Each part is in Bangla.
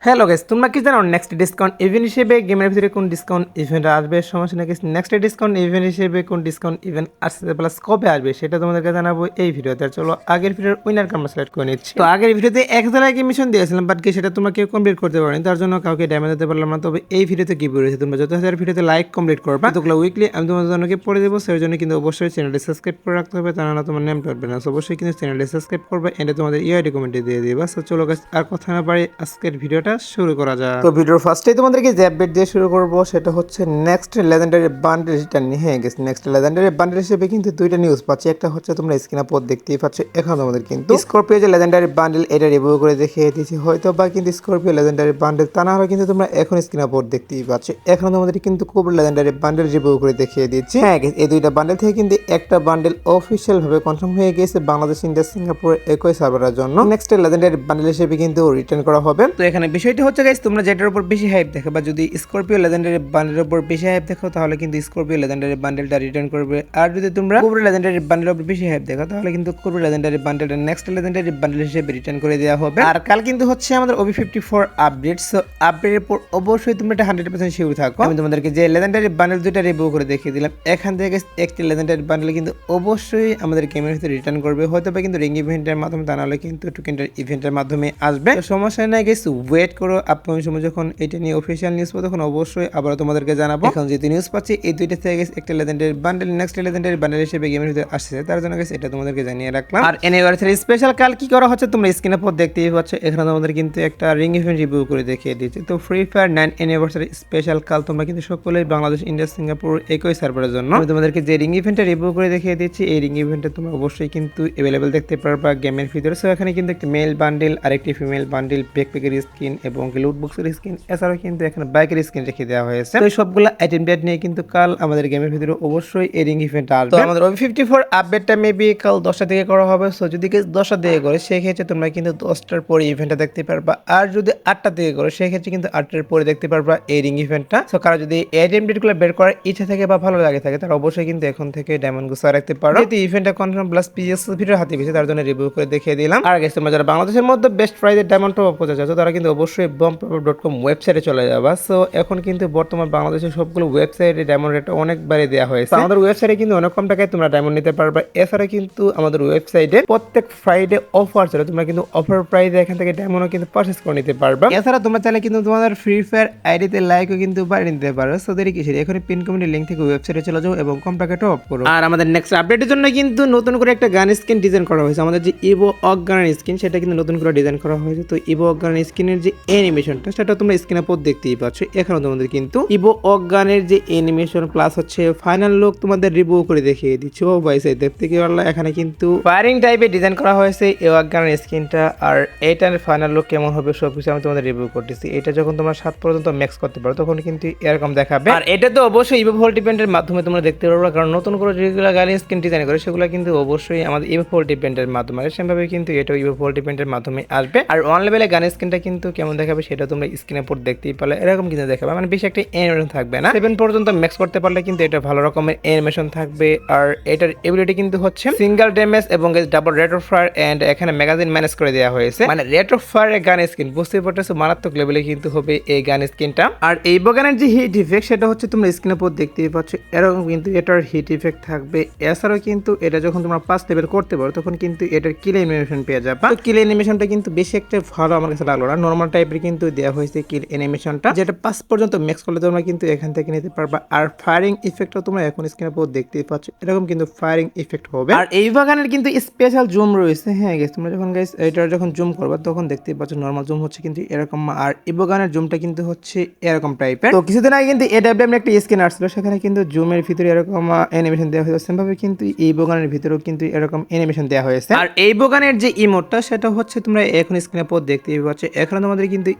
হ্যালো গাইস, তোমরা কি জানো নেক্সট ডিসকাউন্ট ইভেন্ট হিসেবে গেমের ভিতরে কোন ডিসকাউন্ট ইভেন্ট আসবে? সমস্যা নাকি নেক্সট ডিসকাউন্ট ইভেন্ট হিসেবে কোন ডিসকাউন্ট ইভেন্ট আসছে প্লাস কবে আসবে সেটা তোমাদেরকে জানাবো এই ভিডিওতে। চলো আগের ভিডিওর উইনারকে আমরা সিলেক্ট করে নিচ্ছি। তো আগের ভিডিওতে 1000 কি মিশন দিয়েছিলাম, বাট কি সেটা তোমরা কেউ কমপ্লিট করতে পারোনি, তার জন্য কাউকে ড্যামেজ দিতে পারলাম না। তবে এই ভিডিওতে কি রয়েছে, তোমরা যত হাজার ভিডিওতে লাইক কমপ্লিট করবা ততগুলো উইকলি আমি তোমাদের জন্য পড়ে দেবো। সেই জন্য কিন্তু অবশ্যই চ্যানেলটি সাবস্ক্রাইব করে রাখতে হবে, তা না তোমার নেম পারবে না। অবশ্যই কিন্তু চ্যানেলটি সাবস্ক্রাইব করবে, এন্ডে তোমাদের ইআইডি কমেন্টে দিয়ে দিবা। সো চলো গাইস আর কথা না বাড়ি আজকের ভিডিওটা শুরু করা যাক। তো ভিডিওর ফার্স্টেই তোমাদেরকে যে আপডেট দিয়ে শুরু করব সেটা হচ্ছে নেক্সট লেজেন্ডারি বান্ডেল যেটা নিয়ে গেছে। নেক্সট লেজেন্ডারি বান্ডেল হিসেবে কিন্তু দুইটা নিউজ পাচ্ছি। একটা হচ্ছে তোমরা স্ক্রিনে পর দেখতেই পাচ্ছ, এখন তোমাদের কিন্তু স্করপিও যে লেজেন্ডারি বান্ডেল এটা রিভিউ করে দেখিয়ে দিয়েছি। হয়তো বা কিন্তু স্করপিও লেজেন্ডারি বান্ডেল তা না হলে কিন্তু তোমরা এখন স্ক্রিনে পর দেখতেই পাচ্ছ, এখন তোমাদের কিন্তু কোবরা লেজেন্ডারি বান্ডেল রিভিউ করে দেখিয়ে দিচ্ছি। হ্যাঁ, এই দুইটা বান্ডেল থেকে কিন্তু একটা বান্ডেল অফিসিয়াল ভাবে কনফার্ম হয়ে গেছে বাংলাদেশ, ইন্ডিয়া, সিঙ্গাপুর একই সার্ভারের জন্য নেক্সট লেজেন্ডারি বান্ডেল হিসেবে কিন্তু রিটার্ন করা হবে। তো এখানে বিষয়টি হচ্ছে গাইস, তোমরা যেটার উপর বেশি হাইপ দেখো বা যদি স্করপিও লেজেন্ডারি বান্ডেলের উপর বেশি হাইপ দেখো তাহলে কিন্তু স্করপিও লেজেন্ডারি বান্ডেলটা রিটার্ন করবে। আর যদি তোমরা কোবরা লেজেন্ডারি বান্ডেলের উপর বেশি হাইপ দেখো তাহলে কিন্তু কোবরা লেজেন্ডারি বান্ডেলটা নেক্সট লেজেন্ডারি বান্ডেল হিসেবে রিটার্ন করে দেওয়া হবে। আর কাল কিন্তু হচ্ছে আমাদের OB54 আপডেট। সো আপডেটের পর অবশ্যই তোমরা এটা 100% শিওর থাকো। আমি তোমাদেরকে যে লেজেন্ডারি বান্ডেল দুটো রিভিউ করে দেখিয়ে দিলাম, এখান থেকে একটি লেজেন্ডারি বান্ডেল কিন্তু অবশ্যই আমাদের গেমের ভিতরে রিটার্ন করবে। হয়তো বা কিন্তু রিং ইভেন্টের মাধ্যমে, তা নাহলে কিন্তু টোকেনটার ইভেন্টের মাধ্যমে আসবে। তো সমস্যা নাই গাইস, ওয়েট করো। আপকামিং সময় যখন এটা নিয়ে অফিসিয়াল নিউজ পাবো তখন অবশ্যই আবার তোমাদেরকে জানাবো। এখন যেহেতু নিউজ পাচ্ছি এই দুইটা থেকে একটা legendary bundle next legendary bundle হিসেবে গেমের ভিতরে আসছে, তার জন্য গাইস এটা তোমাদেরকে জানিয়ে রাখলাম। আর এনিভার্সারি স্পেশাল কাল কি করা হচ্ছে তোমরা স্ক্রিনে পর দেখতেই পাচ্ছ, এখানে তোমাদের কিন্তু একটা রিং ইভেন্ট রিভিউ করে দেখিয়ে দিয়েছে। তো ফ্রি ফায়ার 9 এনিভার্সারি স্পেশাল কাল তোমরা কিন্তু সকলেই বাংলাদেশ, ইন্ডিয়া, সিঙ্গাপুর একই সার্ভারের জন্য আমি তোমাদেরকে যে রিং ইভেন্টটা রিভিউ করে দেখিয়ে দিচ্ছি, এই রিং ইভেন্টটা তোমরা অবশ্যই কিন্তু অ্যাভেলেবল দেখতে পারবা গেমের ভিতরে। সো এখানে কিন্তু একটা মেল বান্ডেল আর একটি ফিমেল বান্ডেল, ব্যাকপ্যাকের স্কিন এবং লুট বক্সের স্কিন, এছাড়াও কিন্তু এখানে বাইকের স্কিন রেখে দেওয়া হয়েছে। তো এই সবগুলো আইটেম ডেট নিয়ে কিন্তু কাল আমাদের গেমের ভিতরে অবশ্যই এই রিং ইভেন্ট আসবে। তো আমাদের OB54 আপডেটটা মেবি কাল 10টা থেকে করা হবে। সো যদি 10টা থেকে করে সেক্ষেত্রে তোমরা কিন্তু 10টার পরে ইভেন্টটা দেখতে পারবা, আর যদি 8টা থেকে করে সেক্ষেত্রে কিন্তু 8টার পরে দেখতে পারবা এই রিং ইভেন্টটা। সো কারো যদি আইটেম ডেটগুলো বের করার ইচ্ছা থাকে বা ভালো লাগে থাকে তারা অবশ্যই কিন্তু এখন থেকে ডায়মন্ড গুছা রাখতে পারো। যেহেতু ইভেন্টটা কনফার্ম প্লাস পিএস ভিডিও হাতে পেয়েছে তার জন্য রিভিউ করে দেখিয়ে দিলাম। আর গাইস তোমরা যারা বাংলাদেশের মধ্যে বেস্ট প্রাইজে ডায়মন্ড টপ আপ করতে চাচ্ছ তারা কিন্তু অবশ্যই bomptop.com ওয়েবসাইটে চলে যাবা। সো এখন কিন্তু বর্তমান বাংলাদেশের সবগুলো ওয়েবসাইটে ডায়মন্ড রেট অনেক বাড়ে দেওয়া হয়েছে। আমাদের ওয়েবসাইটে কিন্তু অনেক কম টাকায় তোমরা ডায়মন্ড নিতে পারবা। এছাড়া কিন্তু আমাদের ওয়েবসাইটে প্রত্যেক ফ্রাইডে অফার চলে, তোমরা কিন্তু অফার প্রাইসে এখান থেকে ডায়মন্ডও কিন্তু পারচেজ করে নিতে পারবা। এছাড়া তোমরা চাইলে কিন্তু তোমাদের ফ্রি ফায়ার আইডিতে লাইকও কিন্তু বাড়িয়ে নিতে পারো। সো দেরি কিসের, এখন পিন কমেন্টের লিংক থেকে ওয়েবসাইটে চলে যাও এবং কম টাকায় টপ আপ করো। আর আমাদের নেক্সট আপডেটের জন্য কিন্তু নতুন করে একটা গান স্কিন ডিজাইন করা হয়েছে। আমাদের যে ইভো অগ গানের স্কিন সেটা কিন্তু নতুন করে ডিজাইন করা হয়েছে। তো ইভো অগ গানের স্কিনের যে অ্যানিমেশনটা সেটা তোমরা স্ক্রিনের পর দেখতেই পাচ্ছ। এখানে তোমাদের কিন্তু ইভো অগ গানের যে অ্যানিমেশন প্লাস হচ্ছে ফাইনাল লুক তোমাদের রিভিউ করে দেখিয়ে দিচ্ছি। ও ভাই সেই দেখতে কি পারলা, এখানে কিন্তু ফায়ারিং টাইপের ডিজাইন করা হয়েছে এই অগ গানের স্কিনটা। আর এটার ফাইনাল লুক কেমন হবে সবকিছু আমি তোমাদের রিভিউ করতেছি। এটা যখন তোমরা 7 পর্যন্ত ম্যাক্স করতে পারো তখন কিন্তু এরকম দেখাবে। আর এটা তো অবশ্যই ইভো ভোল্ট ইভেন্টের মাধ্যমে তোমরা দেখতে পারবে, কারণ নতুন করে যেগুলো গানের স্কিন ডিজাইন করে সেগুলো কিন্তু অবশ্যই আমাদের ইভো ভোল্ট ইভেন্টের মাধ্যমে সেভাবে কিন্তু এটাও ইভো ভোল্ট ইভেন্টের মাধ্যমে আসবে। আর ওয়ান লেভেলে গানের স্কিনটা কিন্তু কেমন দেখাবে সেটা তোমরা স্ক্রিনের পর দেখতেই পারলে, এরকম কিন্তু দেখাবে, মানে বেশি একটা অ্যানিমেশন থাকবে না। 7 পর্যন্ত ম্যাক্স করতে পারলে কিন্তু এটা ভালো রকমের অ্যানিমেশন থাকবে। আর এটার এবিলিটি কিন্তু হচ্ছে সিঙ্গেল ড্যামেজ এবং double rate of fire and এখানে ম্যাগাজিন ম্যানেজ করে দেওয়া হয়েছে। মানে rate of fire gun skin বুঝতেই পারতেছো মারাত্মক লেভেলে কিন্তু হবে এই গান স্কিনটা। আর এই বাগানের যে হিট ইফেক্ট সেটা হচ্ছে তোমরা স্ক্রিনের পর দেখতেই পাচ্ছ, এরকম কিন্তু এটার হিট ইফেক্ট থাকবে। এছাড়াও কিন্তু এটা যখন তোমরা 5 লেভেল করতে পারো তখন কিন্তু এটার কিল অ্যানিমেশন পেয়ে যাবে। তো কিল অ্যানিমেশনটা কিন্তু বেশি একটা ভালো আমার কাছে লাগলো না, নরমাল টাইপের কিন্তু দেওয়া হয়েছে কিল অ্যানিমেশনটা, যেটা 5 পর্যন্ত ম্যাক্স করলে তোমরা কিন্তু এখান থেকে নিতে পারবা। আর ফায়ারিং ইফেক্টটা তোমরা এখন স্ক্রিনের পর দেখতেই পাচ্ছ, এরকম কিন্তু ফায়ারিং ইফেক্ট হবে। আর এই বাগানের কিন্তু স্পেশাল জুম রয়েছে। হ্যাঁ গাইস তোমরা যখন গাইস এটা যখন জুম করবা তখন দেখতেই পাচ্ছ নরমাল জুম হচ্ছে কিন্তু এরকম, আর এই বাগানের জুমটা কিন্তু হচ্ছে এরকম টাইপের। তো কিছুদিন আগে কিন্তু এডব্লিউএম একটা স্ক্রিন আসছিল, সেখানে কিন্তু জুমের ভিতরে এরকম অ্যানিমেশন দেওয়া হয়েছে। সেমভাবে কিন্তু এই বাগানের ভিতরেও কিন্তু এরকম অ্যানিমেশন দেওয়া হয়েছে। আর এই বাগানের যে ইমোটটা সেটা হচ্ছে তোমরা এখন স্ক্রিনের পর দেখতেই পাচ্ছ। এখানে তোমাদের কিন্তু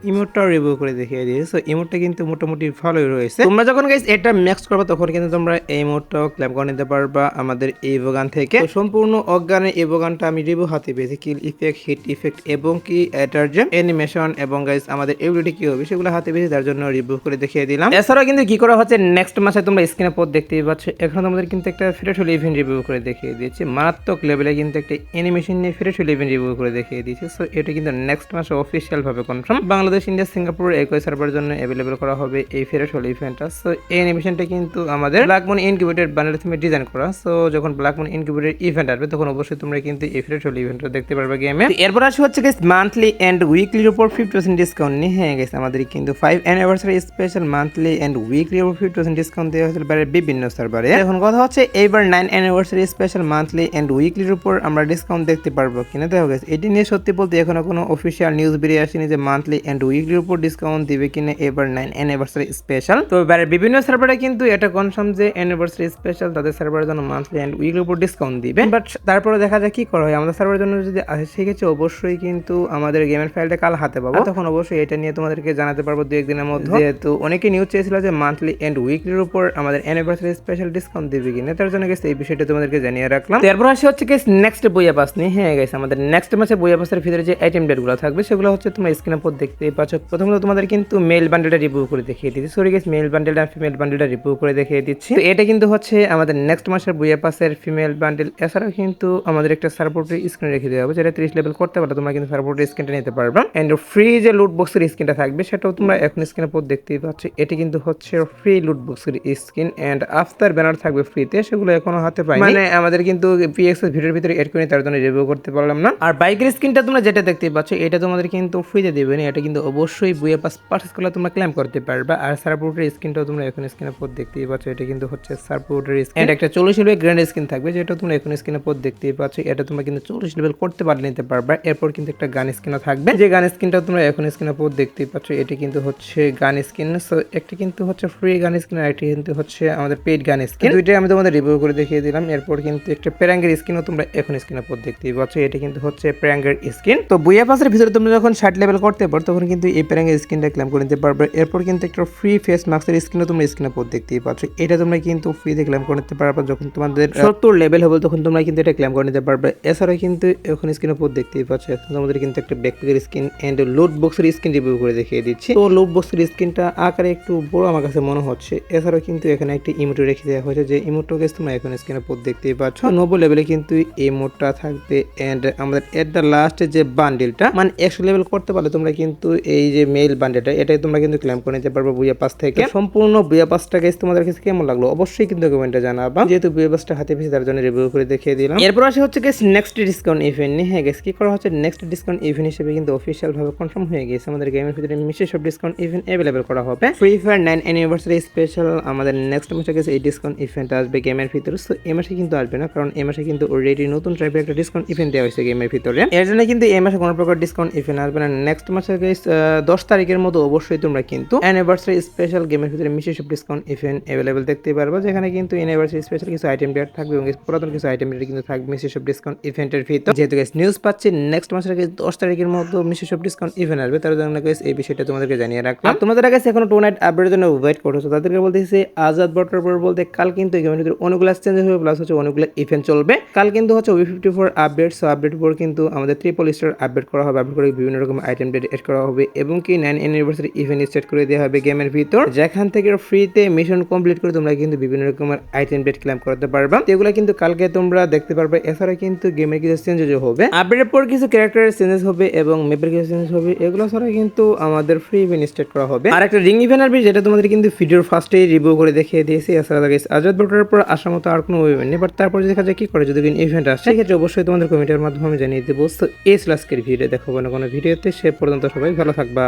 ইমোটটা রিভিউ করে দেখিয়ে দিয়েছে। সো ইমোটটা কিন্তু মোটামুটি ভালোই রয়েছে। তোমরা যখন গাইস এটা ম্যাক্স করবে তখন কিন্তু তোমরা এই ইমোটটাও ক্লেম করে নিতে পারবা আমাদের এই বাগান থেকে। সম্পূর্ণ অজ্ঞানের এই বাগানটা আমি রিভিউ হাতে পেয়েছি, কিল ইফেক্ট, হিট ইফেক্ট এবং কি এটার যে অ্যানিমেশন এবং গাইস আমাদের এবিলিটি কি হবে সেগুলো হাতে পেয়েছি, তার জন্য রিভিউ করে দেখিয়ে দিলাম। এছাড়াও কিন্তু কি করা হচ্ছে নেক্সট মাসে তোমরা স্ক্রিনের পর দেখতেই পাচ্ছ, এখানে তোমাদের কিন্তু একটা ফ্রেশ ইভেন্ট রিভিউ করে দেখিয়ে দিয়েছি। মারাত্মক লেভেলে কিন্তু একটা অ্যানিমেশন নিয়ে ফ্রেশ ইভেন্ট রিভিউ করে দেখিয়ে দিয়েছি। সো এটা কিন্তু নেক্সট মাসে অফিসিয়াল ভাবে কনফার্ম। বাংলাদেশ, ইন্ডিয়া, সিঙ্গাপুর একই সার্ভারের জন্য অ্যাভেলেবল করা হবে এই ফ্রেশ হোল ইভেন্টটা। সো এই অ্যানিমেশনটা কিন্তু আমাদের ব্ল্যাক মানি ইনকিউবেটর বান্ডেল থিমে ডিজাইন করা। সো যখন ব্ল্যাক মানি ইনকিউবেটর ইভেন্ট আসবে তখন অবশ্যই তোমরা কিন্তু এই ফ্রেশ হোল ইভেন্টটা দেখতে পারবে গেমে। এরপর আসে হচ্ছে গাইস মান্থলি এন্ড উইকলির উপর 50% ডিসকাউন্ট নিয়ে। হ্যাঁ গাইস, আমাদের কিন্তু 5 অ্যানিভার্সারি স্পেশাল মান্থলি এন্ড উইকলির উপর 50% ডিসকাউন্ট দেওয়া হয়েছিল বিভিন্ন সার্ভারে। এখন কথা হচ্ছে এইবার 9 অ্যানিভার্সারি স্পেশাল মান্থলি এন্ড উইকলির উপর আমরা ডিসকাউন্ট দেখতে পারবো কিনা। দেখো গাইস, এটি নিয়ে সত্যি বলতে এখনো কোনো অফিসিয়াল নিউজ বেরিয়ে আসেনি যে মান্থলি এন্ড উইকলির উপর ডিসকাউন্ট দিবে কিনা এবার 9 অ্যানিভার্সারি স্পেশাল। তো এবারে বিভিন্ন সার্ভারে কিন্তু এটা কনফার্ম যে অ্যানিভার্সারি স্পেশাল তাদের সার্ভারের জন্য মান্থলি এন্ড উইকলির উপর ডিসকাউন্ট দিবে। বাট তারপরে দেখা যায় কি করা হয় আমাদের সার্ভারের জন্য যদি আসে, সেক্ষেত্রে অবশ্যই কিন্তু আমাদের গেমের ফাইলটা কাল হাতে পাবো। তখন অবশ্যই এটা নিয়ে তোমাদেরকে জানাতে পারবো 2-1 দিনের মধ্যে। যেহেতু অনেকে নিউজ চেয়েছিল যে মান্থলি এন্ড উইকলির উপর আমাদের অ্যানিভার্সারি স্পেশাল ডিসকাউন্ট দিবে কিনা, তার জন্য গেছে এই বিষয়টা তোমাদেরকে জানিয়ে রাখলাম। তারপর আসে হচ্ছে গেস নেক্সট বইয়া পাস নিয়ে। হ্যাঁ গাইস, আমাদের নেক্সট মাসে বইয়া পাসের ভিতরে যে আইটেম ডেটগুলো থাকবে সেগুলো হচ্ছে তোমরা স্ক্রিনের উপর দেখতেই পাচ্ছ। প্রথমত তোমাদের কিন্তু মেল বান্ডেলটা রিভিউ করে দেখিয়ে দিচ্ছি। সরি গাইস, মেল বান্ডেলটা ফিমেল বান্ডেলটা রিভিউ করে দেখিয়ে দিচ্ছি। তো এটা কিন্তু হচ্ছে আমাদের নেক্সট মাসের বইয়া পাসের ফিমেল বান্ডেল। এছাড়াও কিন্তু আমাদের একটা সাপোর্টের স্ক্রিন রেখে দেওয়া হবে, যেটা 30 লেভেল করতে পারলে তোমরা কিন্তু সাপোর্টের স্ক্রিনটা নিতে পারবে। এন্ড ফ্রি যে লুট বক্সের স্ক্রিনটা থাকবে সেটাও তোমরা এখন স্ক্রিনের উপর দেখতেই পাচ্ছ। এটি কিন্তু হচ্ছে ফ্রি লুট বক্সের স্ক্রিন এন্ড আফটার ব্যানার থাকবে ফ্রিতে, সেগুলো এখনো হাতে পাইনি। মানে আমাদের কিন্তু পিএক্সএস ভিডিওর ভিতরে এড করে তার জন্য রিভিউ করতে পারলাম না। আর বাইকের স্ক্রিনটা তোমরা যেটা দেখতেই পাচ্ছ এটা তোমাদের কিন্তু ফ্রিতে দেবে না, এটা কিন্তু অবশ্যই বইয়ে পাস পারচেজ করলে তোমরা ক্লেম করতে পারবে। আর সাপোর্টের স্ক্রিনটাও তোমরা এখন স্ক্রিনের উপর দেখতেই পাচ্ছ, এটা কিন্তু হচ্ছে সাপোর্টের স্ক্রিন। এন্ড একটা 40 লেভেল গ্র্যান্ড স্ক্রিন থাকবে, যেটা তোমরা এখন স্ক্রিনের উপর দেখতেই পাচ্ছ। এটা তোমরা কিন্তু 40 লেভেল করতে পারলে নিতে পারবে। এরপর কিন্তু একটা গান স্ক্রিনও থাকবে, যে গান স্ক্রিনটা তোমরা এখন স্ক্রিনের উপর দেখতেই পাচ্ছ। এটি কিন্তু হচ্ছে গান স্ক্রিন। সো একটা কিন্তু হচ্ছে ফ্রি গান স্ক্রিন আর একটি কিন্তু হচ্ছে আমাদের পেইড গান স্ক্রিন। দুইটাই আমি তোমাদের রিভিউ করে দেখিয়ে দিলাম। এরপর কিন্তু একটা প্যারাঙ্গের স্ক্রিনও তোমরা এখন স্ক্রিনের উপর দেখতেই পাচ্ছ, এটা কিন্তু হচ্ছে প্যারাঙ্গের স্ক্রিন। তো বইয়া পাসের ভিতরে তোমরা যখন 60 লেভেল করতে পারো তখন কিন্তু এই প্যারাঙ্গের স্ক্রিনটা ক্লেম করে নিতে পারবে। এরপর কিন্তু একটা ফ্রি ফেস মাস্কের স্ক্রিনও তোমরা স্ক্রিনের উপর দেখতেই পাচ্ছ, এটা তোমরা কিন্তু ফ্রিতে ক্লেম করে নিতে পারবে। যখন তোমাদের 70 লেভেল হবে তখন তোমরা কিন্তু এটা ক্লেম করে নিতে পারবে। এছাড়াও কিন্তু এখন স্ক্রিনের উপর দেখতেই পাচ্ছ এখন তোমাদের কিন্তু একটা ব্যাকপ্যাকের স্ক্রিন এন্ড লুট বক্সের স্ক্রিন রিভিউ করে দেখিয়ে দিচ্ছি। তো লুট বক্সের স্ক্রিনটা আকারে একটু বড় আমার কাছে মনে হচ্ছে। এছাড়াও কিন্তু এখানে একটি ইমোটো রেখে দেওয়া হয়েছে, যে ইমোটোকে তোমরা এখন স্ক্রিনের উপর দেখতেই পাচ্ছ। 90 লেভেলে কিন্তু ইমোটটা থাকবে। এন্ড আমাদের এট দ্য লাস্টে যে বান্ডেলটা মানে 100 লেভেল করতে পারলে তোমরা কিন্তু এই যে মেল বান্ডেলটা এটাই তোমরা কিন্তু ক্লেম করে নিতে পারবে বুয়া পাস থেকে। সম্পূর্ণ বুয়া পাসটা গাইস তোমাদের কাছে কেমন লাগলো অবশ্যই কিন্তু কমেন্টে জানাবা। যেহেতু বুয়া পাসটা হাতে পেয়েছি তার জন্য রিভিউ করে দেখিয়ে দিলাম। এরপর আসে হচ্ছে গাইস নেক্সট ডিসকাউন্ট ইভেন্ট নিয়ে। হ্যাঁ গাইস, কি করা হচ্ছে নেক্সট ডিসকাউন্ট ইভেন্ট হিসেবে কিন্তু অফিশিয়াল ভাবে কনফার্ম হয়ে গেছে আমাদের গেমের ভিতরে মিশে সব ডিসকাউন্ট ইভেন্ট अवेलेबल করা হবে। ফ্রি ফায়ার 9 অ্যানিভার্সারি স্পেশাল আমাদের নেক্সট মাসে গেছে এই ডিসকাউন্ট ইভেন্ট আসবে গেমের ভিতরে। সো এই মাসে কিন্তু আসবে না, কারণ এই মাসে কিন্তু অলরেডি নতুন টাইপের একটা ডিসকাউন্ট ইভেন্ট দেওয়া হয়েছে গেমের ভিতরে। এর জন্য কিন্তু এই মাসে কোনো প্রকার ডিসকাউন্ট ইভেন্ট আসবে না। নেক্সট মাসে গাইস 10 তারিখের মতো অবশ্যই তোমরা কিন্তু অ্যানিভার্সারি স্পেশাল গেমের ভিতরে মিশে সব ডিসকাউন্ট ইভেন্ট अवेलेबल দেখতে পারবে, যেখানে কিন্তু অ্যানিভার্সারি স্পেশাল কিছু আইটেম ডেট থাকবে এবং পুরাতন কিছু আইটেম ডেট কিন্তু থাকবে মিশে সব ডিসকাউন্ট ইভেন্টের ভিতর। যেহেতু গাইস নিউজ পাচ্ছি নেক্সট মাসের 10 তারিখের মতো মিশে সব ডিসকাউন্ট ইভেন্ট আসবে, তার জন্য গাইস এই বিষয়টা তোমাদেরকে জানিয়ে রাখলাম। তোমাদের কাছে এখন 2 নাইট আপডেটের জন্য ওয়েট করছো, তাদেরকে বলতেছি আজাদ বটার পর বলতে কাল কিন্তু এই গেমের ভিতরে অনেকগুলো চেঞ্জ হবে, প্লাস হচ্ছে অনেকগুলো ইভেন্ট চলবে। কাল কিন্তু হচ্ছে ওবি54 আপডেট। সো আপডেট পর কিন্তু আমাদের ট্রিপল স্টার আপডেট করা হবে, আপডেট করে বিভিন্ন রকম আইটেম ডেট এড করা হবে এবং কি 9 অ্যানিভার্সারি ইভেন্ট স্টার্ট করে দেওয়া হবে গেমের ভিতর, যেখান থেকে ফ্রিতে মিশন কমপ্লিট করে তোমরা কিন্তু বিভিন্ন রকমের আইটেম ডেট ক্লেম করতে পারবে। এগুলো কিন্তু কালকে তোমরা দেখতে পারবে। এছাড়া কিন্তু গেমের কিছু চেঞ্জেস হবে, আপডেটের পর কিছু ক্যারেক্টারের চেঞ্জেস হবে এবং ম্যাপের কিছু চেঞ্জেস হবে। এগুলো ছাড়া কিন্তু আমাদের ফ্রি ইভেন্ট স্টার্ট করা হবে। আর একটা রিং ইভেন্ট আসবে, যেটা তোমাদের কিন্তু ভিডিওর ফার্স্টেই রিভিউ করে দেখিয়ে দিয়েছি। এছাড়া গাইস আজাদ বটার পর আসার মতো আর কোনো ইভেন্ট নেই, বাট তারপর দেখা যায় কি করে যদি ইভেন্ট আসে সেক্ষেত্রে অবশ্যই তোমাদের কমেন্টের মাধ্যমে জানিয়ে দেবো। তো এই আজকের ভিডিও দেখাবো না কোনো ভিডিওতে, সে পর্যন্ত সবাই ভালো থাকবা।